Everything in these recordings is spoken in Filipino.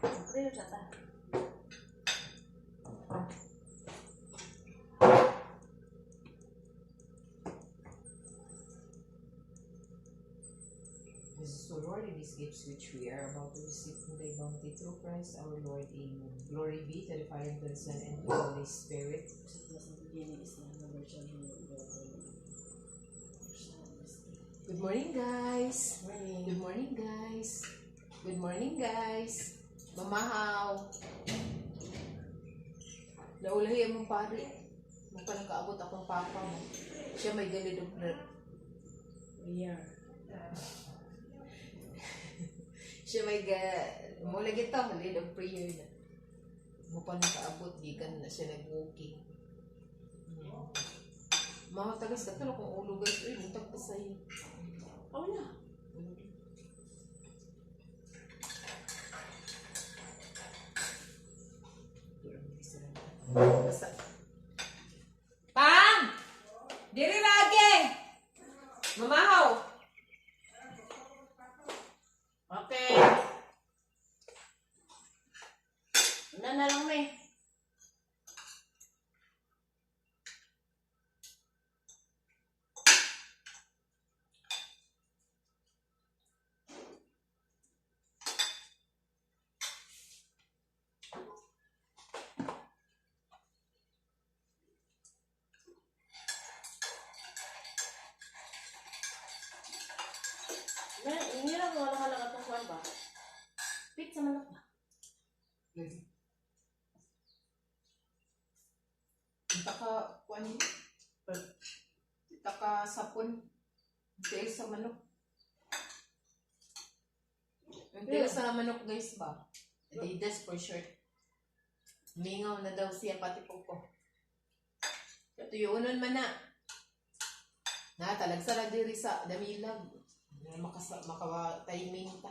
Prayer sa ta. So Lord, in these gifts which we are about to receive from thy bounty through Christ our Lord, amen. Glory be to the Father, and to the Son, and to the Holy Spirit. Good morning, guys. Good morning, guys. Good morning, guys. Namahaw. Naulahi mong pari. Magpalang kaabot akong papa mo. Siya may galid of prayer. Siya may mula gito, lead of prayer na. Mapal na kaabot, gikan na siya nag-walking. Mga tagas ka talo kung ulo guys, uy, muntag pa sa'yo. Oh na. Basta. Pang! Diri lagi! Mamahaw! Okay. Ano na lang may. Ini lang wala ka itong kuwan ba? Pizza manok ba? Kita ka, kuwan yun? Kita ka sapon. Dahil sa manok. Dahil sa manok guys ba? Adidas for short. Mingaw na daw siya pati po ko. Tuyunan man na. Talagsa diri sa damilag. Makawa-timing ta.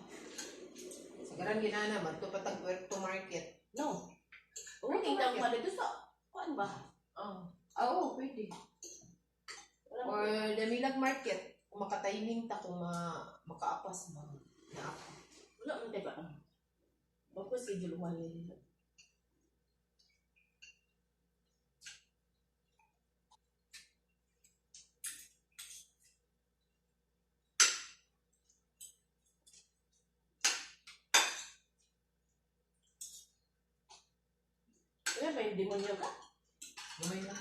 Sa garan ginana, to patag to market. No. Uling daw pa dito sa kuwan ba? Oo, pwede. Or damilag market. Kung makatiming ta, kung makaapas mo. Wala mo tayo ba? Bapos si Juluman nila. Ano ba yung demonyo ka? Lumay na.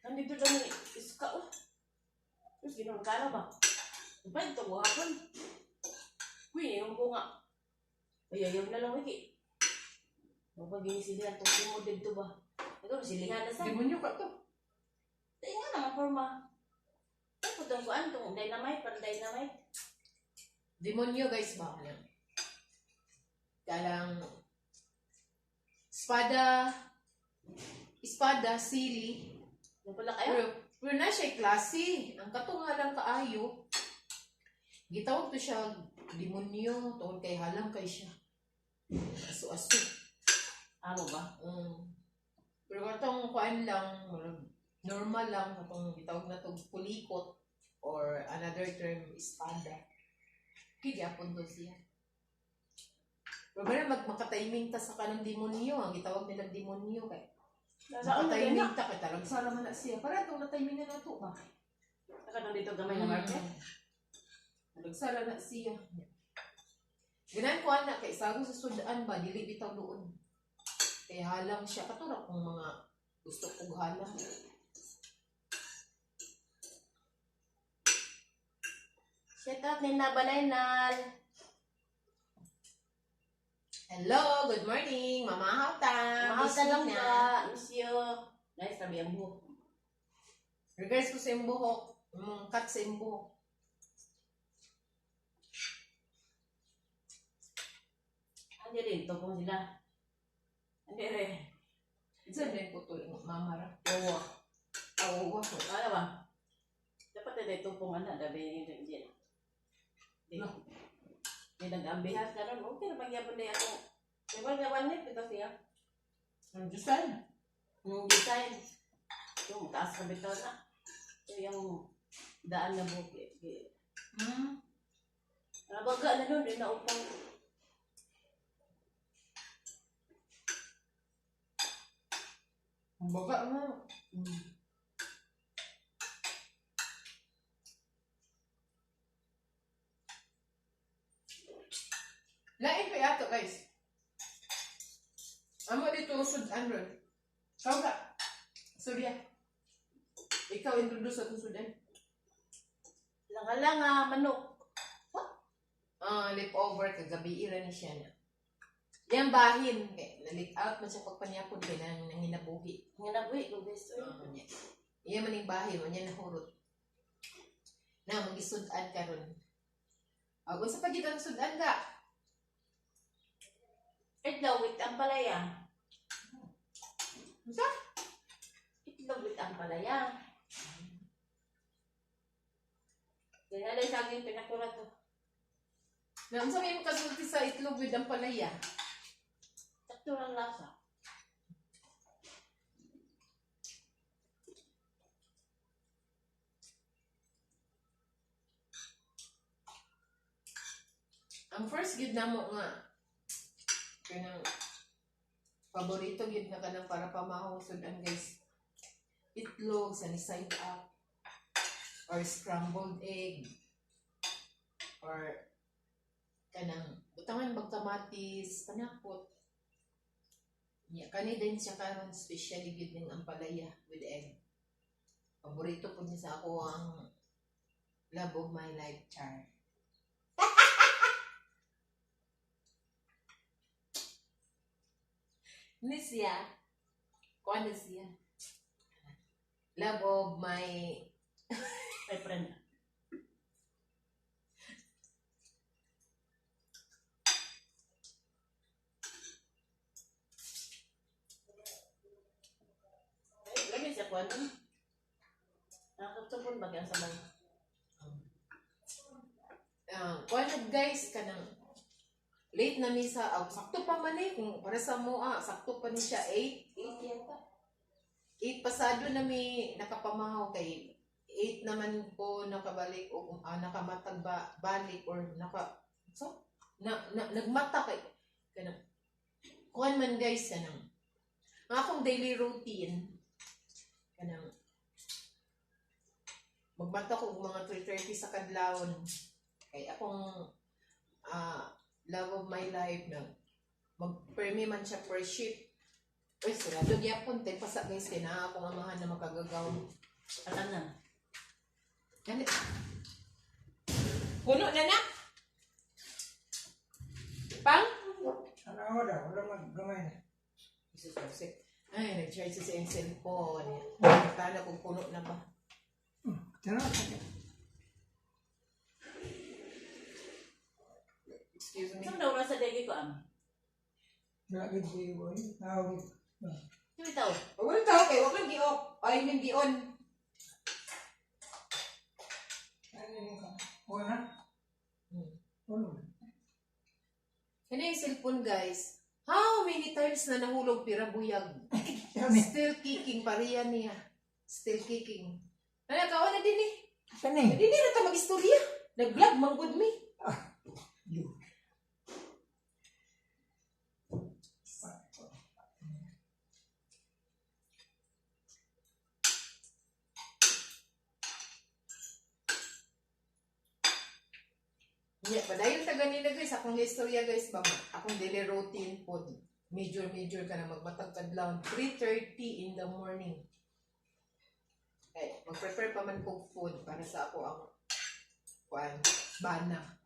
Nandito daw ni iska oh. Terus ginawa ka na ba? Ba ito mo hapon? Uy, yung bunga. Ayayaw na lang wiki. Magpag-inisilihan itong timo dito ba? Ito, silihan na sa. Demonyo ka to. Tayo nga naman forma. Ay, putong kuan itong dynamite, parang dynamite. Demonyo guys ba? Kalang espada, sili. Ano pala kayo? Pero na siya klase. Ang katunga lang kaayo. Gitawag to siya demonyo. Tungkol kay halang kay siya. Aso-aso. Amo ba? Pero katong kuan lang, normal lang. Katong gitawag na to pulikot. Or another term, espada. Kigapon to siya. Pero ba makataiming ta sa kanang demonyo. Ang gitawag nilang demonyo kay. Makataiming ta kay talagang sala man na siya. Para itong nataimingan na ito ba? Nakatong dito gamay na market? Nagsala na siya. Ganan ko anak, kay sago sa sudaan ba, dili bitaw doon. Kaya halang siya. Katulad kung mga gusto kong halang. Shout out ni Nabanay-nal. Hello, good morning. Mamahaw ta. Mahal ka lang ba? Miss you. Nice, sabi ang buhok. Regards ko sa iyong buhok. Cut sa iyong buhok. Hindi rin, ito kung sila. Hindi rin. Saan rin po ito? Mamara. Oo. Oo. Ano ba? Dapat na ito kung ano, dabi yung hindi. Hindi nag-ambihas ka rin. Okay, nagyapon na ako. May magawan nito ito siya. Ang design. Yung design. Yung taas na bitaw na. Ito yung daan na buki. Nabaga na doon, din na upang Ang baba nga. Lain pa yato guys. Amo dito sudan ron. Kau ka? Surya. Ikaw introduce sa sudan. Langa-langa, manok. Leftover kagabi ira ni siya na. Yang bahin kay nalit out man sa pagpanyapon kay nang hinabuhi. Kinabuhing ko guys. Iya maning bahin man yan nahurot. Na magisudan karon. Ako sa pagitan sudan ka. Itlog with ampalaya. Sa? Itlog with ampalaya. Dinalay sa akin pinakulat to. Na unsa may kasulti sa itlog with ampalaya? Sakto lang lasa. Ang first gid namo nga kanang paborito gid na kanang para pamahaw sudan guys. Itlog sa side up or scrambled egg or kanang butangan bag kamatis, panakot. Kani din siya karon specially gid ning ampalaya with egg. Paborito po niya sa ako ang love of my life char. Ni siya. Kuan na siya. Love of my friend. Lagi siya kuan. Nakakapon bagay ang sabay. Kuan na guys kanang late na mi sa sakto pa man kung para sa mo sakto pa ni siya 8 yata. 8 pasado na mi nakapamahaw kay 8 naman ko nakabalik o nakamatag balik or nagmata kay kanang kuan man guys kanang ang akong daily routine kanang magmata ko mga 3:30 sa kadlawon kay akong love of my life na mag-permi man siya per shift. Uy, sarado gyapon tay pasa guys kay naa akong amahan na makagagaw. Alanan. Ganit. Puno na na. Pang? Ano mo daw? Wala maggamay na. Jesus Christ. Ay, nag-charge sa yung cellphone. Tala kung puno na ba? Tara. Excuse me. Saan daw nasa degi ko am? Lagi di boy. Tawag. Sino tao? Wala tao kay wag lang gi-off. Ay, min gi-on. Wala. Wala. Ano yung cellphone guys? How many times na nahulog pira buyag? Still kicking pariya niya. Still kicking. Ano kawan na din eh. Kani? Hindi na ta mag-istorya. Nag-vlog manggod mi. You. Yeah, padayon ta ganina guys, akong istorya guys ba, akong daily routine po, major ka na magmatag kadlaw, 3:30 in the morning. Okay, mag-prepare pa man kong food para sa ako ang bana.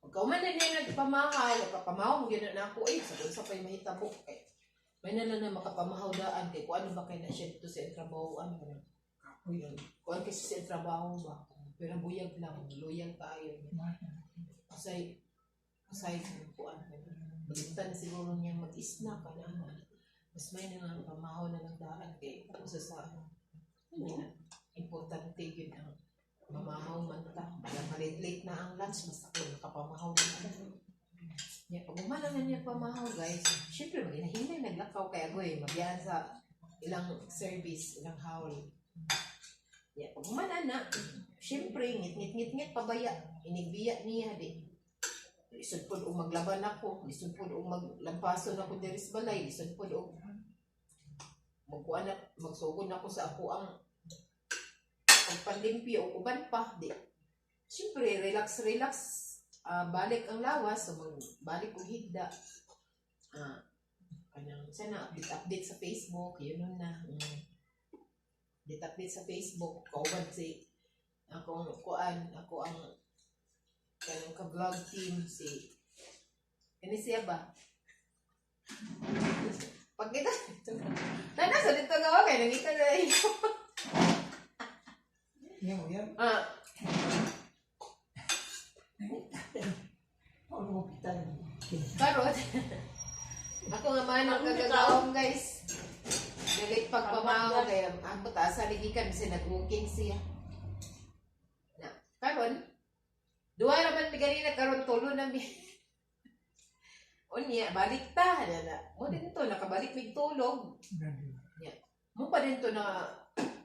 Pagka man na niya nagpamahaw, papamahaw mo gano'n na ako, sa pa'y mahitabok. May nalang na makapamahaw daan, kay kung ano ba kayo na siya dito sa trabahoan mo. Kung ano kasi sa trabaho ba, pero buyag lang, loyal tayo. Asay kuan balitan siguro niya mag-isna ka na. Mas may nga pamahaw na ng daan kay usa sa importante yun ang mamahaw man ta. Malit-late na ang lunch, basta ko nakapamahaw na. Pag umana na niya pamahaw guys, syempre maghinay naglakaw kay agoy, mabiyahan sa ilang service, ilang haul. Pag umana na, syempre ngit pabaya, inigbiya niya di. Lisod po o maglaban ako. Lisod po o maglampason ako diri sa balay. Lisod po o magkuan na, magsugod ako sa ako ang pagpandimpi o uban pa. Di. Siyempre, relax. Balik ang lawas. So, balik kong higda. Sana update sa Facebook. Yun na. Update sa Facebook. Kauban si ako ang kanang ka-vlog team si siya ba? Pag kita nasa dito gawa kayo nangita na rin Yan. Ano kita? karot ako nga man ang kagagawang guys galit pagpamahaw kaya ang putasan ligikan kasi nag-booking siya na karon duwa naman mi ganina karon tulo na mi unya balik ta na mo din to nakabalik mig tulog mo pa din to na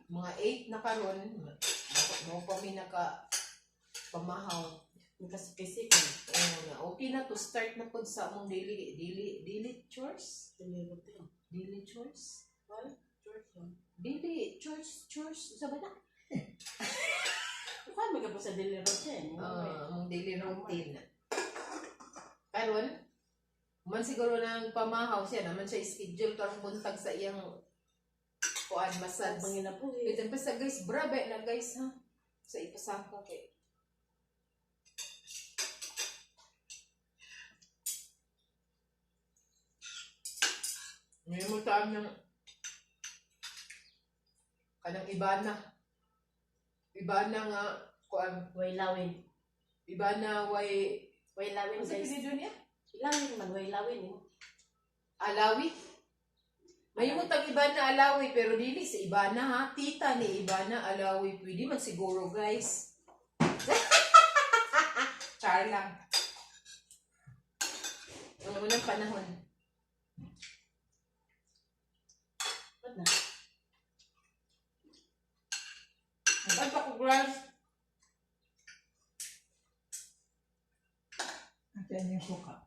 mga 8 na karon mo pa mi naka pamahaw Nagkasipisi na okay na to start na pod sa among daily chores daily chores daily chores sa bana Kuan mga po sa daily routine. among daily routine karon man siguro nang pamahaw siya naman siya schedule karong buntag sa iyang kuan massage Bangina po ito pa sa guys brabe na guys ha sa ipasaka kay ngayon mo taon ng kanang ibana nga kuan way lawin. ibana way Way lawin sa guys. pinidyo niya Lawin man way lawin. alawi may mo tang ibana alawi pero dili sa ibana ha tita ni ibana alawi pwede man siguro guys char lang ang unang panahon Ba't na? Ba't ako grass? At yan yung suka.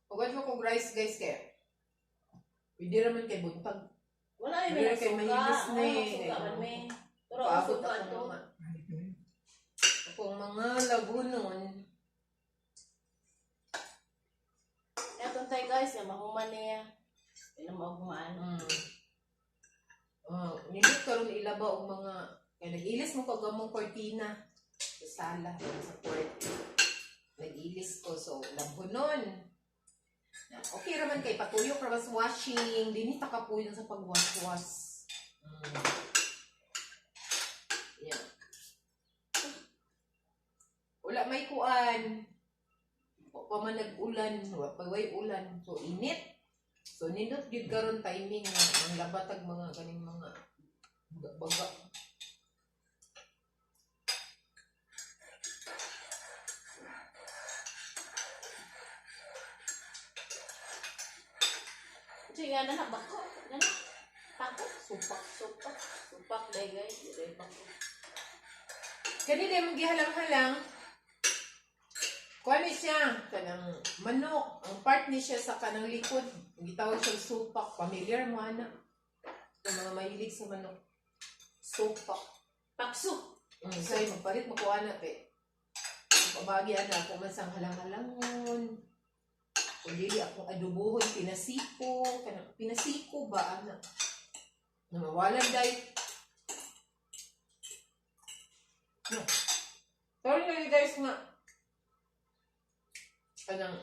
Pagkat mo kong rice guys kaya pwede naman kay buntag. Wala yung Wala may kay suka. mahilis na eh. Suka man may. Pero ang Paabot suka ako to. mga akong mga lagunon. Eto tayo guys, yung mahuman niya. Ilang mahumaan. Nindot karon ilaba og mga kaya nag-ilis mo kag among cortina sa sala sa court. Nag-ilis ko so labhonon. Okay raman kay patuyok ra mas washing, dini ta kapuyon sa pagwash-wash. Yeah. Wala may kuan. Pa man nag-ulan, wa pa way ulan. So init. So nindot gyud karon timing nga ang labatag mga kaning mga baga. Sige, na bako. Pako. Supak day guys. Day pako. Kani di mong gihalang-halang. Kuan siya kanang manok. Ang part ni siya sa kanang likod. Gitawag siyang supak. Familiar mo ana. Ang mga mahilig sa manok. Supak. Pakso. Say magpalit mo ko ana kay. Pabagi ana ako man sang halang-halangon. Kung dili akong adubuhon, pinasiko. Kanang pinasiko ba ana? Na mawalan day. No. Sorry na guys nga. Kanang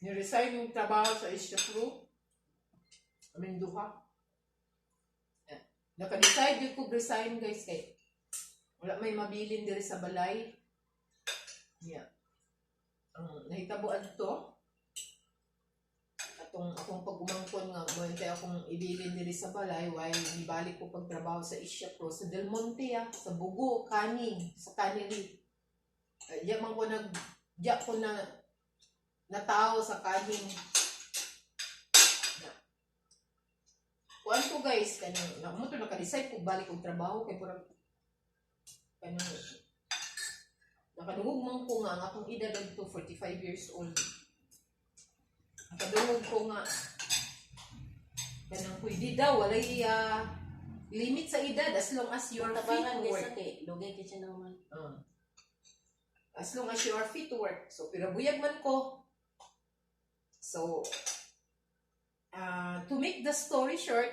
ni-resign yung trabaho sa Asia Crew. Kaming duha. Naka-decide yung ko resign guys kay wala may mabilin diri sa balay. Yeah. Nahitabuan to. Akong pag-umangkon nga mo akong ibilin diri sa balay while ibalik ko pagtrabaho sa Asia Pro sa Del Monte sa Bugo, Kaning, sa Kanili. Diyan man ko na natao sa Kaning. Kuan ko guys, kanang mo to naka-decide ko balik og trabaho kay pura kanang Nakadungog man ko nga, ang akong edad to 45 years old. Nakadungog ko nga, kanang pwede daw, walay limit sa edad as long as you are fit Tabangan to kay work. sakit. Lugay kay siya naman. As long as you are fit to work. So, pirabuyag man ko. So, to make the story short,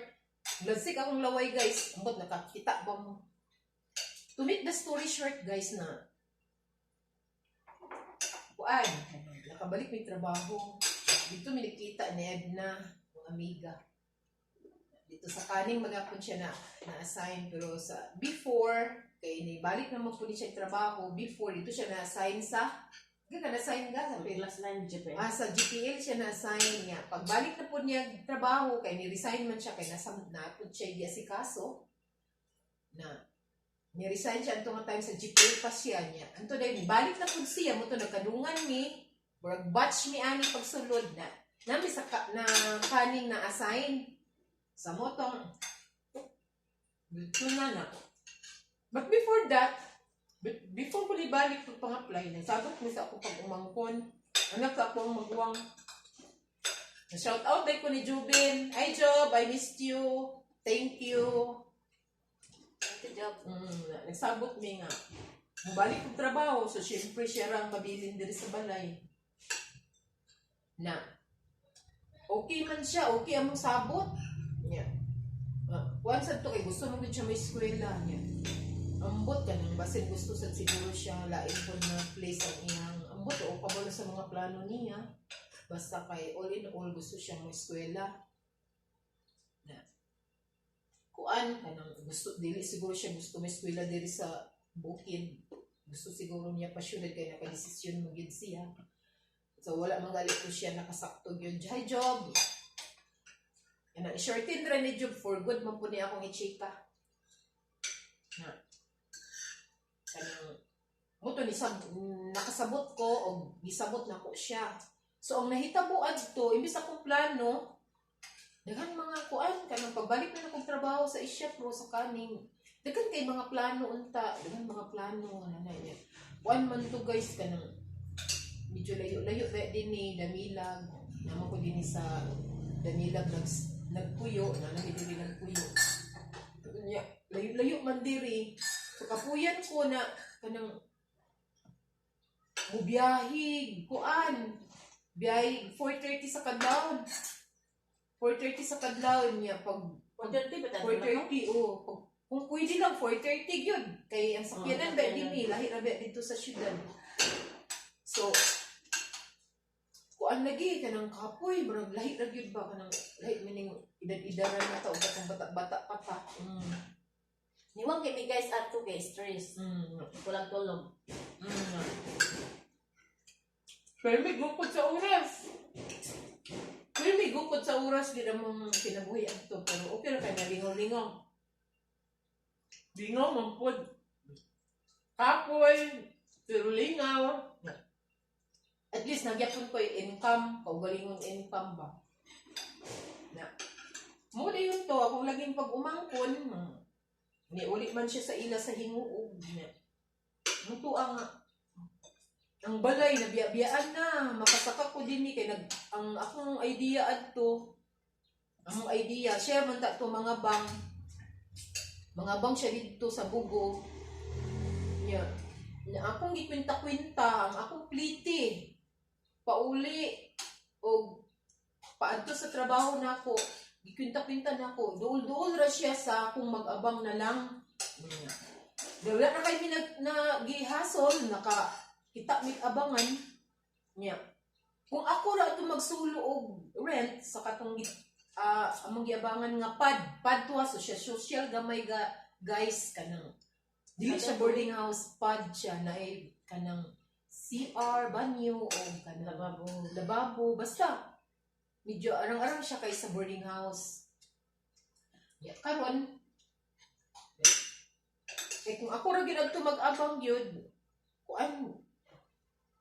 gladsik akong laway guys. Ambot, nakakita ba mo? To make the story short guys na, kuan, nakabalik may trabaho. Dito may nakita ni Edna, mga amiga. Dito sa kaning magapon siya na-assign. Pero sa before, kaya balik naman po siya trabaho. Before, dito siya na-assign sa, na-assign ka sa Class 9 GP. sa GPL siya na-assign niya. Pagbalik na po niya trabaho, kaya ni-resign man siya, kaya na po siya i-asikaso, na ni-resign siya ito nga time sa GPL pa siya niya. Anto dahil, balik na po siya, mo ito nagkadungan ni, murag batch mi ani pagsulod na, nami sa na kaning na-assign, sa motong, dito na na. But before that, before ko libalik pag pang-apply, nagsabot mo sa ako pag umangkon. Anak sa akong magwang. Shout out day ko ni Jubin. Hi Job, I missed you. Thank you. Good job. Nagsabot mi nga. Mubalik kong trabaho, so syempre siya rang mabilin diri sa balay. Na, okay man siya, okay among sabot. Yeah. Once to kay gusto mo siya may eskwela niya. Ambot ka nang basin gusto sa siguro siya lain po na place ang iyang ambot o pabalo sa mga plano niya. Basta kay all in all gusto siya may eskwela. Na, kuan ka nang gusto, dili siguro siya gusto may eskwela diri sa bukid. Gusto siguro niya pasyunad kay nakadesisyon magid siya. So wala magalit ko siya nakasakto yun. Hi Job! Yan ang shortin rin ni Job for good man po niya akong i-chika. Na, kanang muto ni nakasabot ko o gisabot na ko siya. So ang nahitabuad to, imbis akong plano, daghan mga kuan kanang pagbalik na akong trabaho sa Asia Pro sa kaning. Daghan kay mga plano unta, daghan mga plano nanay niya. Kuan man to guys kanang medyo layo-layo din ni Damilag. Naman ko din sa Damilag nagpuyo, nanay diri nagpuyo. Layo-layo man diri. So kapuyan ko na kanang mubiyahe, kuan. Biyahe 4:30 sa kadlawon. 4:30 sa kadlawon niya pag 4:30 ba tayo? 4:30 kung pwede lang 4:30 yun. Kay ang sakyanan ba din lahi ra ba dito sa syudad. So kuan lagi kanang kapoy, bro, lahi ra gyud ba kanang lahi meaning edad-edaran na ta ug bata-bata pa ta. Niwang kay guys ato kay stress. Kulang tulog. Pero may gukod sa oras. Di na mong kinabuhi ato. Pero okay ra kay nalingaw-lingaw. Lingaw man pod. Kapoy, pero lingaw. At least nagyapon ko yung income, kaugalingong income ba. Na. Muna yun to, akong laging pag umangkon, niulit man siya sa ila sa hinguog niya. Muto ang balay na biyaan na makasaka ko din ni kay ang akong idea adto. Ang idea share man ta to mga bang siya dito sa bugo. Nya. Akong gikwinta-kwinta ang akong pliti. Pauli o paadto sa trabaho nako. Gikwinta-kwinta nako. Duol-duol ra siya sa akong mag-abang na lang. Wala na kay gihasol, kita mit abangan niya. Kung ako ra ito magsulo og rent sa katong among giabangan nga pad to so siya social gamay guys kanang dili siya boarding house pad siya na kanang CR banyo o kanang lababo basta medyo arang-arang siya kay sa boarding house. Ya karon kung ako ra gyud adto mag-abang gyud kuan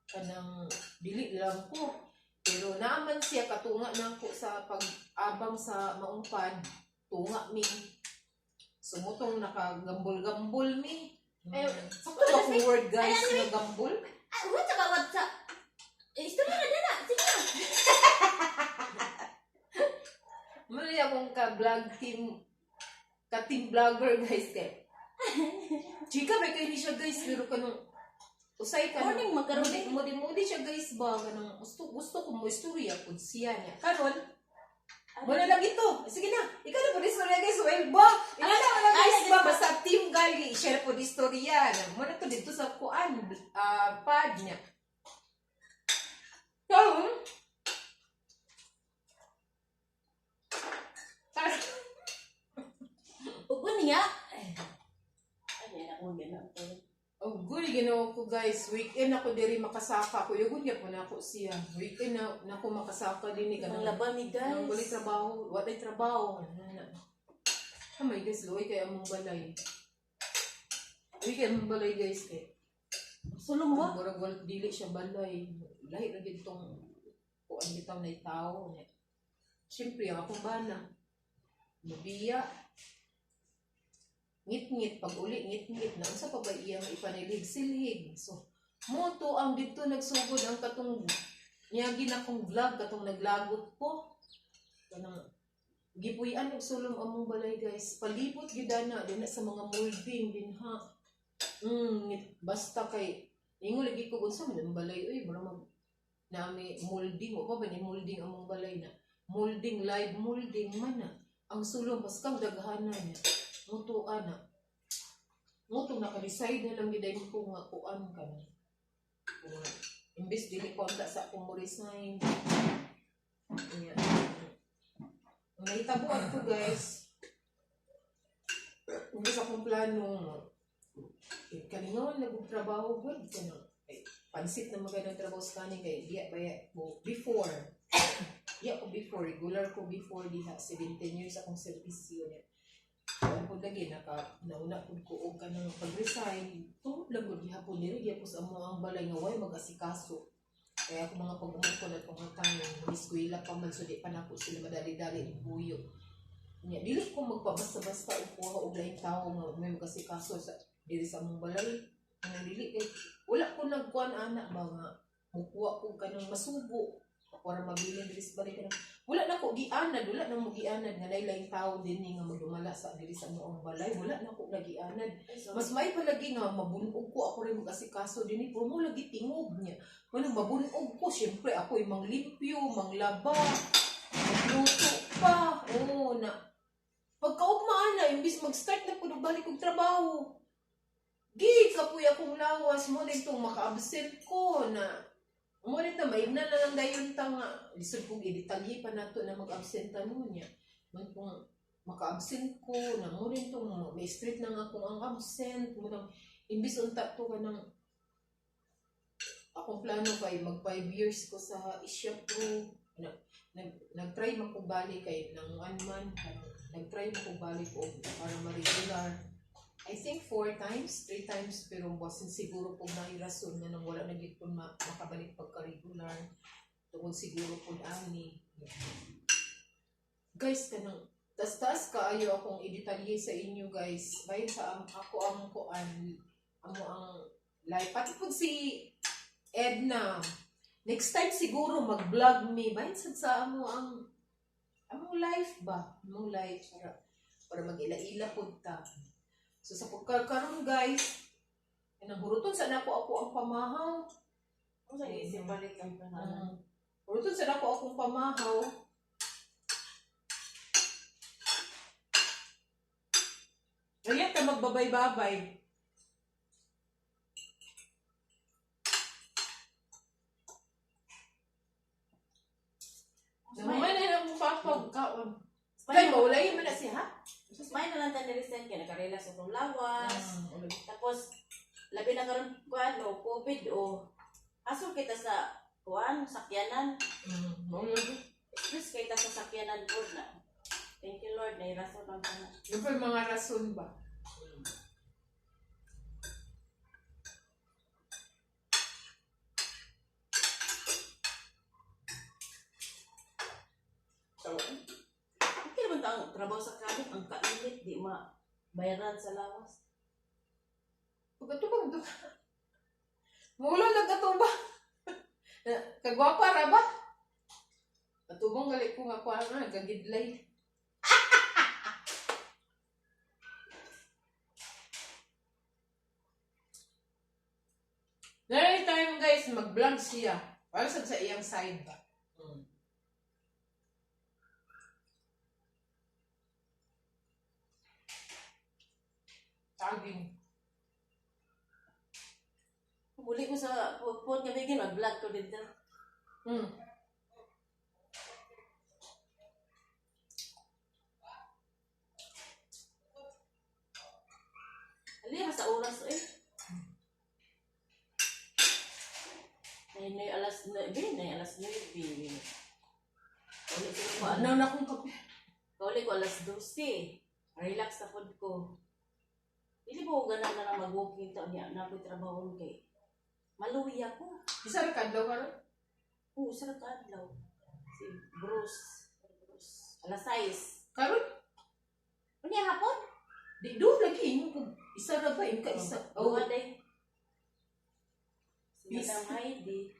kanang dili lang ko pero naaman siya katunga nako sa pag-abang sa maungpad tunga mi sumutong nakagambol-gambol mi Sakto ba kung word guys na gambol? What's up? Istorya na dyan na. Sige na. Mali akong ka-vlog team, ka-team vlogger guys kay. Chika, may kayo siya guys, pero kanong usay ka Morning, magkaroon din. mudi siya guys ba, kanong gusto ko mo istorya kung siya niya. Karon? Wala lang ito. Sige na, ikaw na po di istorya guys, well ba? Ikaw na guys ba, basta team gali, share po di istorya. Muna to dito sa kuan, pad niya. So, Upo niya. Ano yan akong ganang to? oh, good ginawa ko guys. Weekend ako diri makasaka ko. Yung good po na ako siya. Weekend na ako makasaka din. Ang laban ni guys. Ang balik trabaho. Watay trabaho. May guys, luwi kay among balay. Luwi kay among balay guys kay. Sulong ba? Murag wala dili siya balay. Lahi ra gid tong kuan bitaw na tao. Siyempre ang akong bana. Mabiya. Ngit-ngit, pag uli, ngit-ngit na. Unsa pa ba iyang ipanilig-silhig? So, mo to ang dito nagsugod ang katong niyagi na kong vlog, katong naglagot ko. Kanang gipuy-an og sulong among balay guys. Palibot gidana din sa mga molding din ha. Basta kay ingon lagi ko unsa man balay oy, bro mag nami molding o pa ba ni molding among balay na. Molding live molding man na. Ang sulong pas kang daghanan. Muto ana. Muto naka-decide na lang giday ko nga kuan ka na. Imbes dili konta sa akong mo resign. Iya. Naitabuan ko guys. Imbes akong plano. Kalingawan nagtrabaho good ka na. Pansit na magandang trabaho sa kanin kay diya baya mo before. Diya ko before. Regular ko before diha. 17 years akong servisyo niya. Kaya po lagi, nauna po ko og kanang pag-resign. Tungod lang po gihapon nila, giya po sa ang balay nga way mag-asikaso. Kaya ako mga pag-umar ko na pangatang iskwela pa man, so di pa na po sila madali-dali ng buyo. Dili ko magpabasta-basta o kuha og laing tao nga may mag-asikaso sa dili sa among balay. Dili kay wala ko nagkuan anak ba nga mukuha ko kanang masubo para mabilin diri sa balay kanang wala na ko gianad, wala na mo gianad nga lain-laing tao din nga magdumala sa diri sa among balay, wala na ko nagianad. Mas may palagi nga mabunog ko ako rin mag-asikaso dinhi, pero mo lagi tingog niya. Manang mabunog ko, syempre ako manglimpyo, manglaba, magluto pa. Oo na. Pagkaugmaan na, imbis mag-start na po balik og trabaho. Gig kapoy akong lawas mo dito maka-absent ko na. Mo nito may na lang dayon ta nga lisod kong i-detalye pa nato na mag-absenta mo niya. Man kung maka-absent ko na mo rin tong may street na nga kung ang absent mo nang imbis unta to ka ng akong plano kay mag 5 years ko sa Asia Pro. Nag-try makubalik kay ng 1 month. Nag-try makubalik ko para ma-regular. I think 4 times, 3 times, pero basin siguro po na rason na nang wala na gito makabalik pagka-regular. Tungkol siguro po ani. Guys, kanang tas-tas kaayo akong i-detalye sa inyo guys. Bayan sa ako ang kuan, amo ang live. Pati po si Edna. Next time siguro mag-vlog me. Bayan sa amo ang life ba? Among life para mag-ila-ila po ta. So sa pagkakaroon guys, nanghuruton sa nako ako ang pamahaw. Ano sa isip balik ang pangalan? Huruton sa nako akong pamahaw. Ayan ka magbabay-babay. Naman na lang mukha pagkaon. Kaya maulay man na siya ha? May na lang tayo recent kaya nakarela sa itong lawas. Tapos, labi na karon kuan o COVID o asol kita sa kuan, sakyanan. Excuse kita sa sakyanan po na. Thank you Lord, na irason ang sana. Yung pa mga rason ba? Okay naman ang trabaho sa kanin, ang kainit, di bayaran sa lawas. Pagkatubang to. Mulo nagkatuba. Kagwapa ra ba? Patubong gali ko nga kuha nga, gagidlay. Next time guys, mag-vlog siya. Para sa iyang side ba? Saging. Muli ko sa phone nga bigyan, mag-vlog ko dito. Ali, sa oras eh. Nay alas 9, nay alas 9. Uli ko ano na kung kape. Uli ko alas 12. Relax na pod ko. Dili ko ganang na lang mag-walking taon niya na ko trabaho kay maluya ko. Isa ra kadlaw karon? Oo, isa ra kadlaw. Si Bruce. Alas 6. Karon? Unya hapon? Di do lagi mo isa ra ba ka isa? Oh, day. Si Madam Heidi.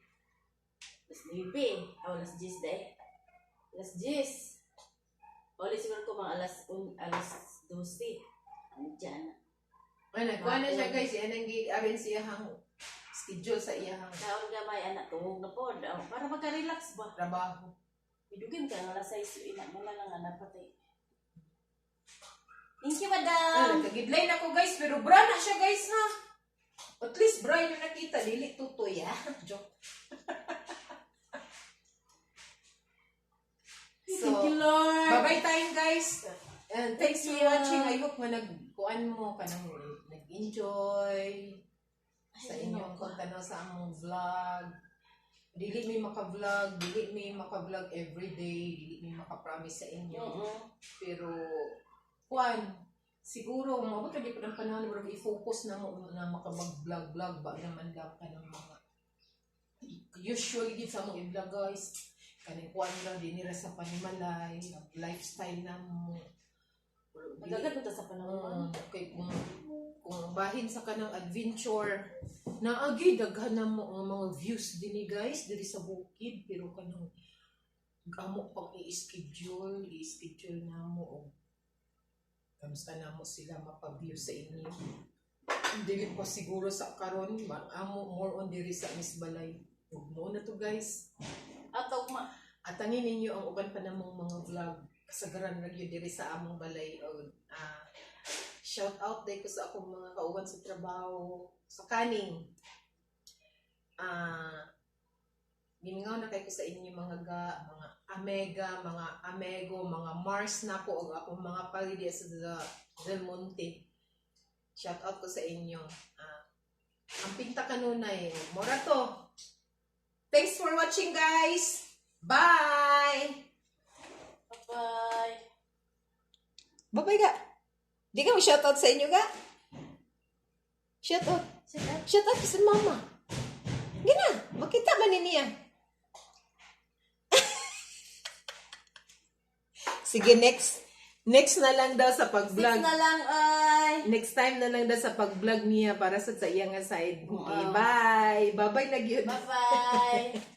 Alas 9. Alas 10 day. Alas 10. Oli siguro ko mga alas 12. Andiyan na. Ano, kuha na siya guys, yan ang gi-arrange siya hang schedule sa iya hang Kaon nga may anak tuwog na po. Para magka-relax ba? trabaho. Idugin ka nga alas 6. Ina mo na lang anak patay. Thank you, madam. Nagkagidlay na ko guys, pero bra na siya guys ha. At least bra yung nakita, dili tutoy ha. Joke. So, Thank you, Lord. bye-bye time guys. And thanks for watching. I hope nga nagkuan mo ka nang nag-enjoy sa inyong kontano sa among vlog. Dili may maka-vlog everyday, dili may maka-promise sa inyo. Pero kuan, siguro mabot lagi pa ng panahon wala i-focus na mo na makabag-vlog ba naman daw ka ng mga usually gid sa among i-vlog guys. Kaning kuan lang dinira sa panimalay, lifestyle na mo. Magagat mo sa panahon. Okay, kung bahin sa kanang adventure, naagi daghan na mo ang mga views din guys diri sa bukid, pero kanang amo pang i-schedule na mo. Kamusta na mo sila mapa-view sa inyo? Dili pa siguro sa karon, amo more on diri sa Misbalay. Ug mo na to guys. Atangin ninyo ang uban pa namong mga vlog. Kasagaran na yun diri sa among balay. Shout out day ko sa akong mga kauban sa trabaho. Sa kaning. Gimingaw na kayo sa inyo mga Amega, mga Amego, mga Mars na ko o akong mga palidi sa Del Monte. Shout out ko sa inyo. Ang pinta kanunay. Mora to. Thanks for watching guys. Bye! Bye-bye. Bye-bye ka. Di ka mo shoutout sa inyo ka? Shoutout. Shoutout sa mama. Gina, makita ba niya? Sige, next na lang daw sa pag-vlog. Next na lang ay. Next time na lang daw sa pag-vlog niya para sa iyang side. Okay, bye. Bye-bye na gyud. Bye-bye.